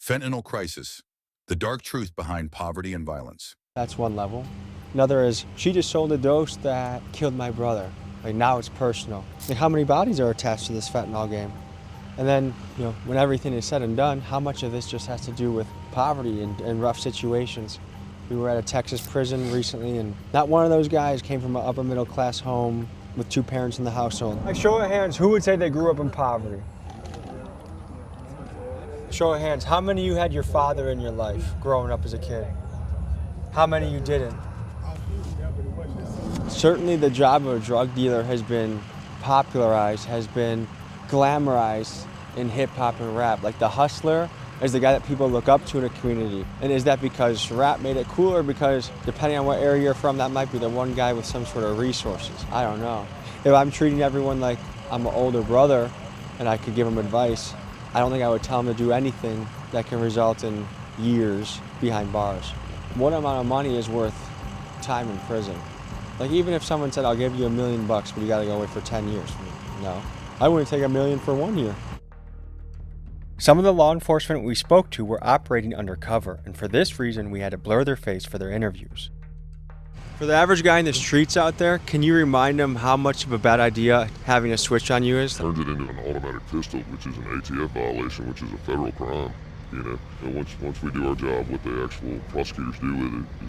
Fentanyl crisis, the dark truth behind poverty and violence. That's one level. Another is, she just sold a dose that killed my brother. Like, now it's personal. Like, how many bodies are attached to this fentanyl game? And then, when everything is said and done, how much of this just has to do with poverty and rough situations? We were at a Texas prison recently, and not one of those guys came from an upper middle class home with two parents in the household. Like, show of hands, who would say they grew up in poverty? Show of hands, how many of you had your father in your life growing up as a kid? How many of you didn't? Certainly the job of a drug dealer has been popularized, has been glamorized in hip hop and rap. Like, the hustler is the guy that people look up to in a community. And is that because rap made it cool, or because, depending on what area you're from, that might be the one guy with some sort of resources? I don't know. If I'm treating everyone like I'm an older brother and I could give them advice, I don't think I would tell them to do anything that can result in years behind bars. What amount of money is worth time in prison? Like, even if someone said, I'll give you $1 million, but you gotta go away for 10 years. No, I wouldn't take $1 million for 1 year. Some of the law enforcement we spoke to were operating undercover, and for this reason, we had to blur their face for their interviews. For the average guy in the streets out there, can you remind them how much of a bad idea having a switch on you is? Turns it into an automatic pistol, which is an ATF violation, which is a federal crime. And once we do our job, what the actual prosecutors do with it